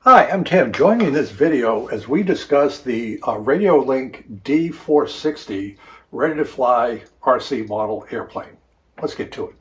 Hi, I'm Tim. Join me in this video as we discuss the RadioLink D460 ready to fly RC model airplane. Let's get to it.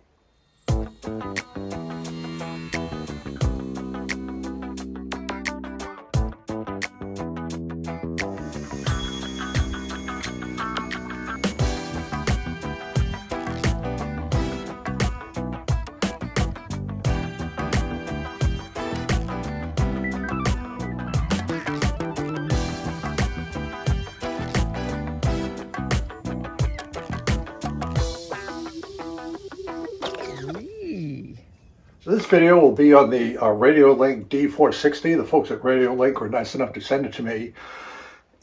So this video will be on the RadioLink D460. The folks at RadioLink were nice enough to send it to me.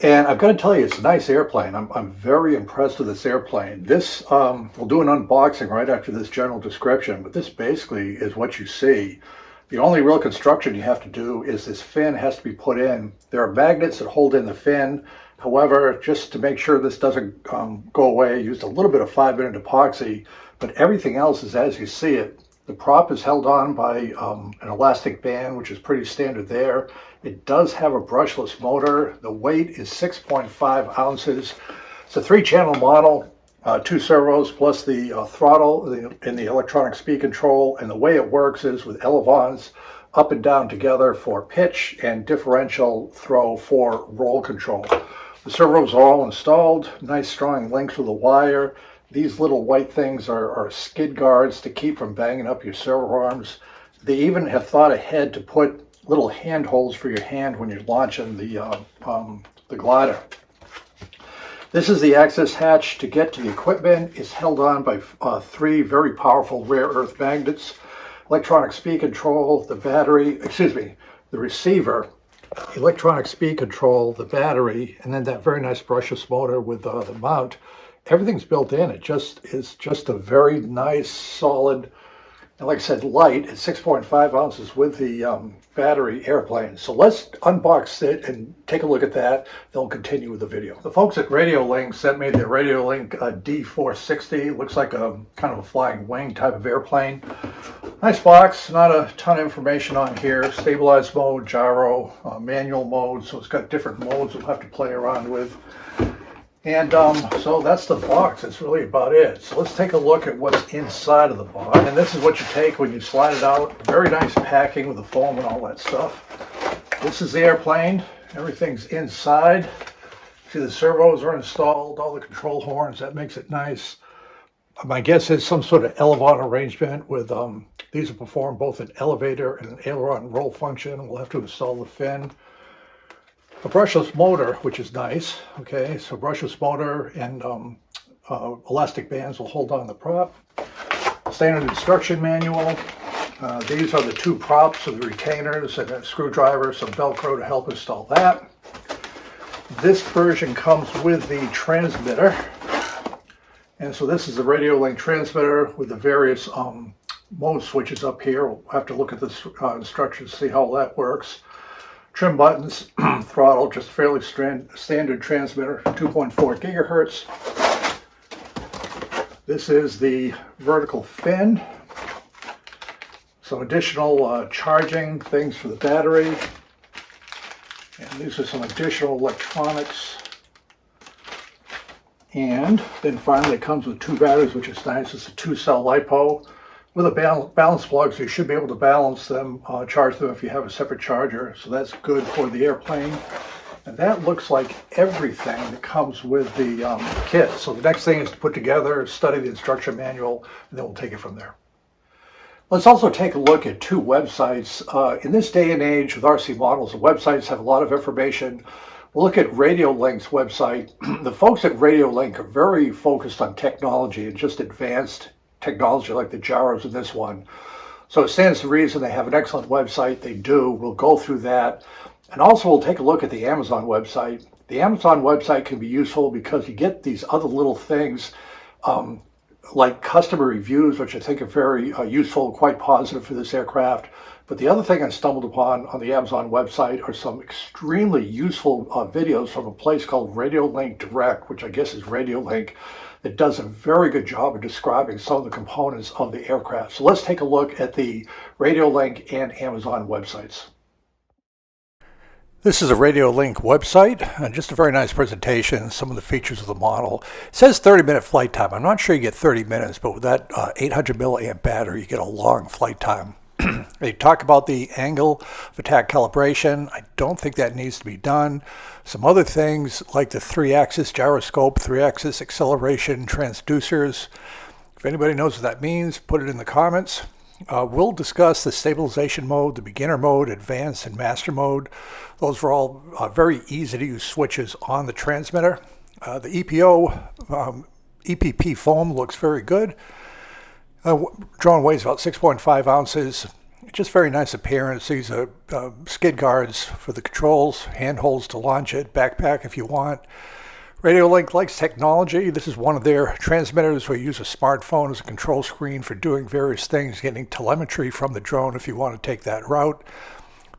And I've got to tell you, it's a nice airplane. I'm very impressed with this airplane. This, we'll do an unboxing right after this general description, but this basically is what you see. The only real construction you have to do is this fin has to be put in. There are magnets that hold in the fin. However, just to make sure this doesn't go away, I used a little bit of 5-minute epoxy, but everything else is as you see it. The prop is held on by an elastic band, which is pretty standard there. It does have a brushless motor. The weight is 6.5 ounces. It's a 3-channel model, 2 servos plus the throttle and the electronic speed control. And the way it works is with elevons up and down together for pitch and differential throw for roll control. The servos are all installed, nice strong links with a wire. These little white things are skid guards to keep from banging up your servo arms. They even have thought ahead to put little hand holes for your hand when you're launching the glider. This is the access hatch to get to the equipment. It's held on by 3 very powerful rare earth magnets, electronic speed control, the battery, the receiver, electronic speed control, the battery, and then that very nice brushless motor with the mount. Everything's built in. It just is just a very nice, solid, and like I said, light. It's 6.5 ounces with the battery airplane. So let's unbox it and take a look at that. Then we'll continue with the video. The folks at RadioLink sent me the RadioLink D460. Looks like a kind of a flying wing type of airplane. Nice box, not a ton of information on here. Stabilized mode, gyro, manual mode. So it's got different modes we'll have to play around with. And so that's the box. That's really about it. So let's take a look at what's inside of the box. And this is what you take when you slide it out. Very nice packing with the foam and all that stuff. This is the airplane. Everything's inside. See, the servos are installed, all the control horns. That makes it nice. My guess is some sort of elevon arrangement with these will perform both an elevator and an aileron roll function. We'll have to install the fin. A brushless motor, which is nice. Okay, so brushless motor and elastic bands will hold on the prop. Standard instruction manual. These are the 2 props of the retainers and a screwdriver, some Velcro to help install that. This version comes with the transmitter. And so this is the RadioLink transmitter with the various mode switches up here. We'll have to look at the instructions to see how that works. Trim buttons, throttle, just fairly standard transmitter, 2.4 gigahertz. This is the vertical fin. Some additional charging things for the battery. And these are some additional electronics. And then finally it comes with 2 batteries, which is nice. It's a 2-cell LiPo with a balance plug, so you should be able to balance them, charge them if you have a separate charger. So that's good for the airplane. And that looks like everything that comes with the kit. So the next thing is to put together, study the instruction manual, and then we'll take it from there. Let's also take a look at 2 websites. In this day and age with RC models, the websites have a lot of information. We'll look at RadioLink's website. The folks at RadioLink are very focused on technology and just advanced technology like the gyros in this one. So it stands to reason they have an excellent website. They do. We'll go through that. And also we'll take a look at the Amazon website. The Amazon website can be useful because you get these other little things like customer reviews, which I think are very useful, quite positive for this aircraft. But the other thing I stumbled upon on the Amazon website are some extremely useful videos from a place called RadioLink Direct, which I guess is RadioLink, that does a very good job of describing some of the components of the aircraft. So let's take a look at the RadioLink and Amazon websites. This is a RadioLink website, just a very nice presentation, some of the features of the model. It says 30-minute flight time. I'm not sure you get 30 minutes, but with that 800 milliamp battery, you get a long flight time. They talk about the angle of attack calibration. I don't think that needs to be done. Some other things like the 3-axis gyroscope, 3-axis acceleration transducers. If anybody knows what that means, put it in the comments. We'll discuss the stabilization mode, the beginner mode, advanced, and master mode. Those are all very easy to use switches on the transmitter. The EPP foam looks very good. Drone weighs about 6.5 ounces. Just very nice appearance. These are skid guards for the controls, handholds to launch it, backpack if you want. RadioLink likes technology. This is one of their transmitters where you use a smartphone as a control screen for doing various things, getting telemetry from the drone if you want to take that route.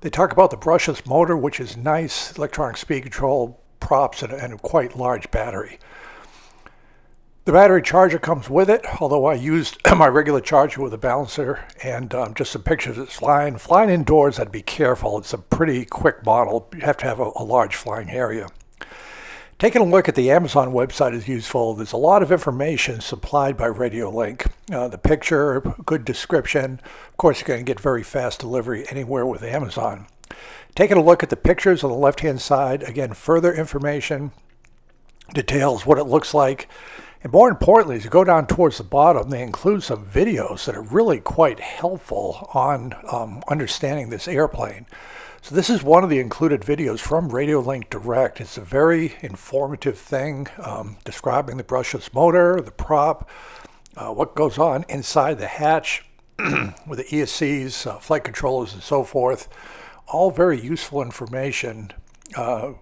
They talk about the brushless motor, which is nice, electronic speed control, props, and a quite large battery. The battery charger comes with it, although I used my regular charger with a balancer and just some pictures of it flying. Flying indoors, I'd be careful. It's a pretty quick model. You have to have a large flying area. Taking a look at the Amazon website is useful. There's a lot of information supplied by RadioLink. The picture, good description. Of course, you're going to get very fast delivery anywhere with Amazon. Taking a look at the pictures on the left-hand side, again, further information, details what it looks like. And more importantly, as you go down towards the bottom, they include some videos that are really quite helpful on understanding this airplane. So this is one of the included videos from RadioLink Direct. It's a very informative thing, describing the brushless motor, the prop, what goes on inside the hatch with the ESCs, flight controllers, and so forth. All very useful information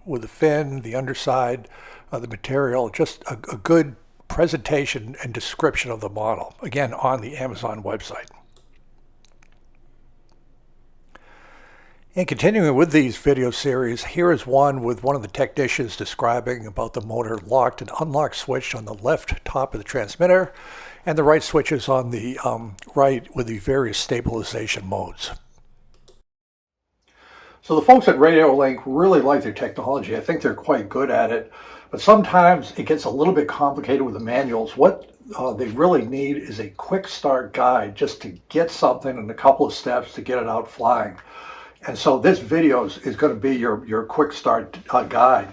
with the fin, the underside, the material, just a good presentation and description of the model, again, on the Amazon website. And continuing with these video series, here is one with one of the technicians describing about the motor locked and unlocked switch on the left top of the transmitter and the right switches on the right with the various stabilization modes. So the folks at RadioLink really like their technology. I think they're quite good at it, but sometimes it gets a little bit complicated with the manuals. What they really need is a quick start guide just to get something in a couple of steps to get it out flying. And so this video is going to be your quick start guide.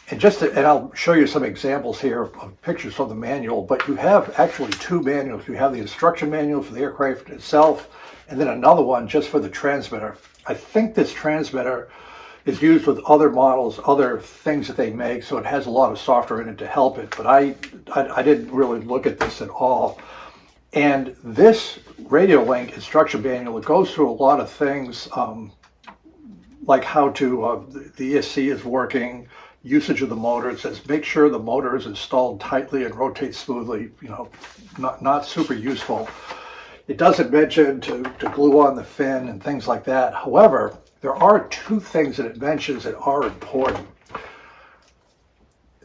And I'll show you some examples here of pictures from the manual, but you have actually two manuals. You have the instruction manual for the aircraft itself, and then another one just for the transmitter. I think this transmitter is used with other models, other things that they make, so it has a lot of software in it to help it, but I didn't really look at this at all. And this RadioLink instruction manual, it goes through a lot of things, like how to, the ESC is working, usage of the motor. It says make sure the motor is installed tightly and rotates smoothly, not super useful. It doesn't mention to glue on the fin and things like that. However, there are two things that it mentions that are important.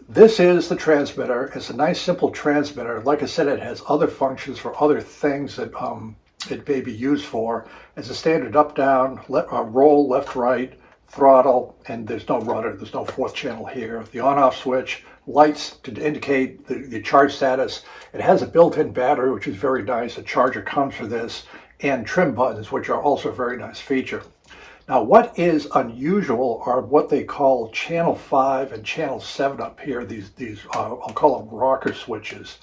This is the transmitter. It's a nice simple transmitter. Like I said, it has other functions for other things that it may be used for. As a standard up-down, roll, left-right, throttle, and there's no rudder, there's no fourth channel here. The on-off switch, lights to indicate the charge status. It has a built-in battery, which is very nice. A charger comes for this, and trim buttons, which are also a very nice feature. Now, what is unusual are what they call channel 5 and channel 7 up here. These I'll call them rocker switches.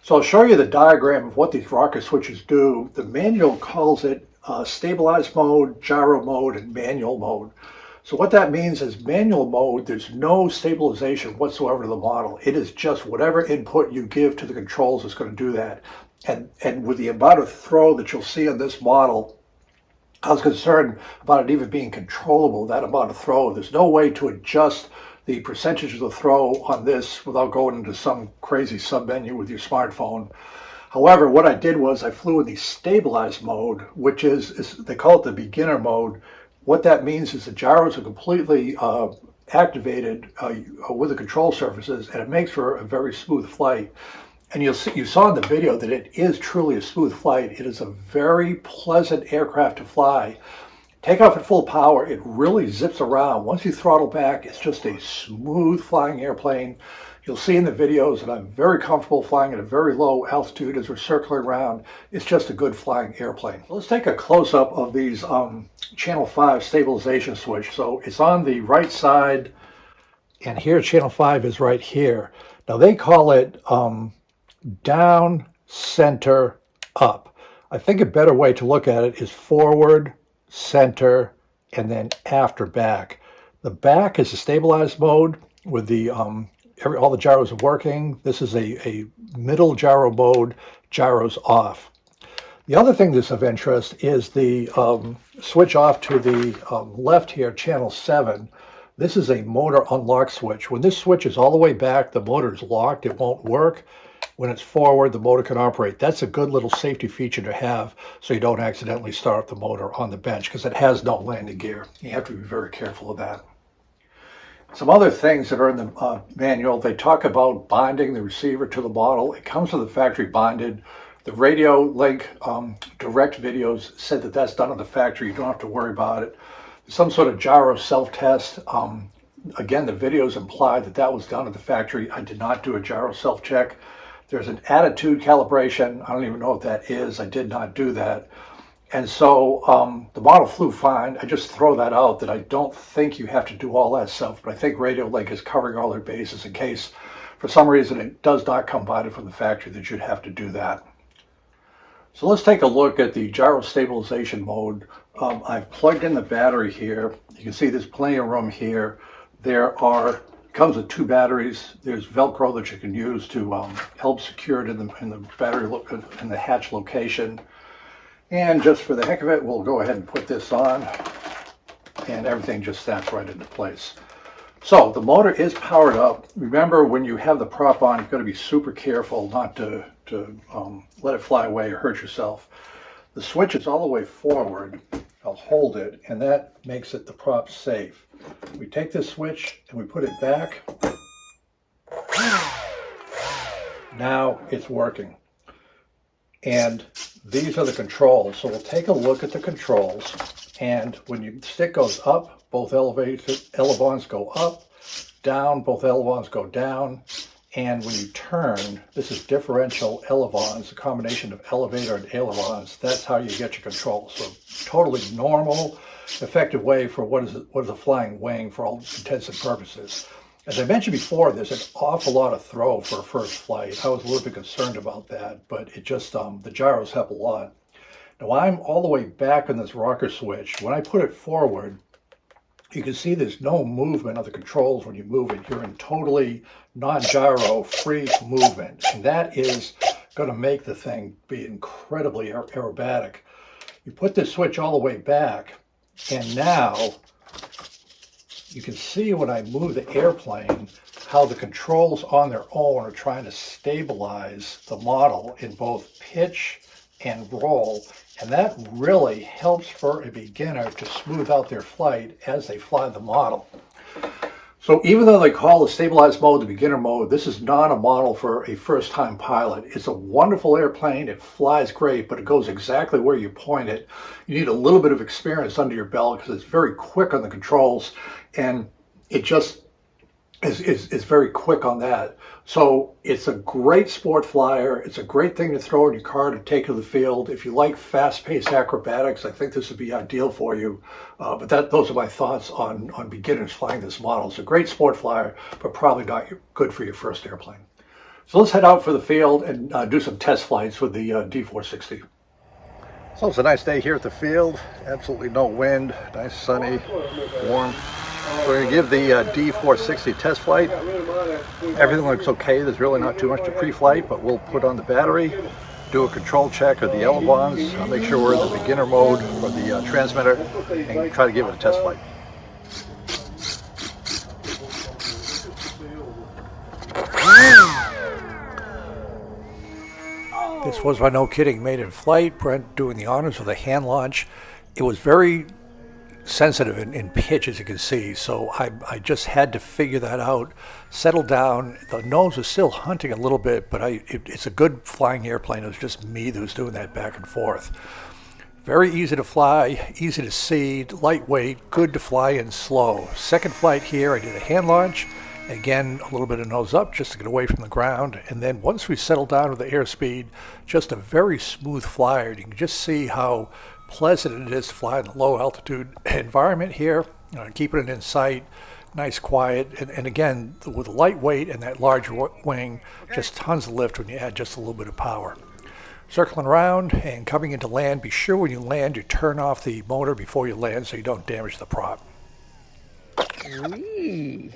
So I'll show you the diagram of what these rocker switches do. The manual calls it stabilized mode, gyro mode, and manual mode. So what that means is manual mode, there's no stabilization whatsoever to the model. It is just whatever input you give to the controls is going to do that. And with the amount of throw that you'll see on this model, I was concerned about it even being controllable, that amount of throw. There's no way to adjust the percentage of the throw on this without going into some crazy sub-menu with your smartphone. However, what I did was I flew in the stabilized mode, which is they call it the beginner mode. What that means is the gyros are completely activated with the control surfaces, and it makes for a very smooth flight. And you saw in the video that it is truly a smooth flight. It is a very pleasant aircraft to fly. Take off at full power, it really zips around. Once you throttle back, it's just a smooth flying airplane. You'll see in the videos that I'm very comfortable flying at a very low altitude as we're circling around. It's just a good flying airplane. Let's take a close-up of these channel 5 stabilization switch. So it's on the right side, and here channel 5 is right here. Now they call it down, center, up. I think a better way to look at it is forward, center, and then after back. The back is a stabilized mode with the all the gyros are working. This is a middle gyro mode, gyros off. The other thing that's of interest is the switch off to the left here, channel 7. This is a motor unlock switch. When this switch is all the way back, the motor is locked, it won't work. When it's forward, the motor can operate. That's a good little safety feature to have so you don't accidentally start the motor on the bench because it has no landing gear. You have to be very careful of that. Some other things that are in the manual, they talk about bonding the receiver to the model. It comes with the factory bonded. The RadioLink direct videos said that that's done at the factory. You don't have to worry about it. Some sort of gyro self-test. Again, the videos imply that that was done at the factory. I did not do a gyro self-check. There's an attitude calibration. I don't even know what that is. I did not do that. And so the model flew fine. I just throw that out that I don't think you have to do all that stuff, but I think RadioLink is covering all their bases in case for some reason it does not come bonded from the factory that you'd have to do that. So let's take a look at the gyro stabilization mode. I've plugged in the battery here. You can see there's plenty of room here. Comes with 2 batteries. There's Velcro that you can use to help secure it in the battery in the hatch location. And just for the heck of it, we'll go ahead and put this on, and everything just snaps right into place. So the motor is powered up. Remember, when you have the prop on, you've got to be super careful not to let it fly away or hurt yourself. The switch is all the way forward. I'll hold it, and that makes it the prop safe. We take this switch and we put it back. Now it's working. And these are the controls. So we'll take a look at the controls. And when your stick goes up, both elevons go up. Down, both elevons go down. And when you turn, this is differential elevons, a combination of elevator and ailerons. That's how you get your control. So totally normal, effective way for what is a flying wing for all intents and purposes. As I mentioned before, there's an awful lot of throw for a first flight. I was a little bit concerned about that, but it just, the gyros help a lot. Now I'm all the way back on this rocker switch. When I put it forward, you can see there's no movement of the controls when you move it. You're in totally non-gyro, free movement. And that is going to make the thing be incredibly aerobatic. You put this switch all the way back, and now you can see when I move the airplane how the controls on their own are trying to stabilize the model in both pitch and roll. And that really helps for a beginner to smooth out their flight as they fly the model. So even though they call the stabilized mode the beginner mode, this is not a model for a first-time pilot. It's a wonderful airplane. It flies great, but it goes exactly where you point it. You need a little bit of experience under your belt because it's very quick on the controls, and it just is very quick on that. So it's a great sport flyer. It's a great thing to throw in your car to take to the field. If you like fast-paced acrobatics, I think this would be ideal for you. But those are my thoughts on beginners flying this model. It's a great sport flyer, but probably not good for your first airplane. So let's head out for the field and do some test flights with the D460. So it's a nice day here at the field. Absolutely no wind. Nice, sunny, warm. We're going to give the D460 test flight. Everything looks okay. There's really not too much to pre-flight, but we'll put on the battery, do a control check of the elevons. I'll make sure we're in the beginner mode for the transmitter, and try to give it a test flight. This was, by no kidding, made in flight. Brent doing the honors of the hand launch. It was very sensitive in pitch, as you can see, so I just had to figure that out, settle down. The nose was still hunting a little bit, but it's a good flying airplane. It was just me that was doing that back and forth. Very easy to fly, easy to see, lightweight, good to fly in slow. Second flight here, I did a hand launch. Again, a little bit of nose up just to get away from the ground. And then once we settle down with the airspeed, just a very smooth flyer. You can just see how pleasant it is to fly in a low altitude environment here. Keeping it in sight, nice quiet. And again, with lightweight and that large wing, just tons of lift when you add just a little bit of power. Circling around and coming into land, be sure when you land you turn off the motor before you land so you don't damage the prop. Whee.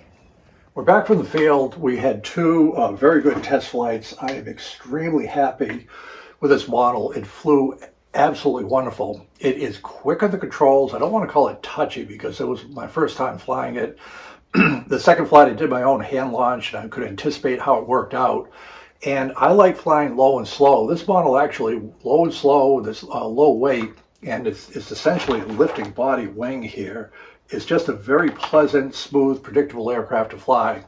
We're back from the field. We had two very good test flights. I am extremely happy with this model. It flew absolutely wonderful. It is quick on the controls. I don't want to call it touchy because it was my first time flying it. The second flight I did my own hand launch and I could anticipate how it worked out. And I like flying low and slow. This model actually low and slow, this low weight, and it's essentially a lifting body wing here. It's just a very pleasant, smooth, predictable aircraft to fly.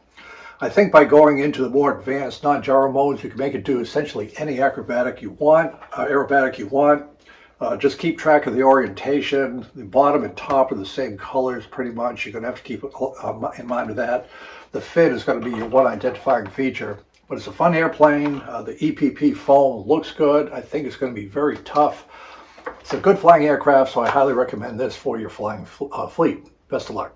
I think by going into the more advanced non-gyro modes, you can make it do essentially any aerobatic you want. Just keep track of the orientation. The bottom and top are the same colors pretty much. You're going to have to keep in mind of that. The fin is going to be your one identifying feature. But it's a fun airplane. The EPP foam looks good. I think it's going to be very tough. It's a good flying aircraft, so I highly recommend this for your flying fleet. Best of luck.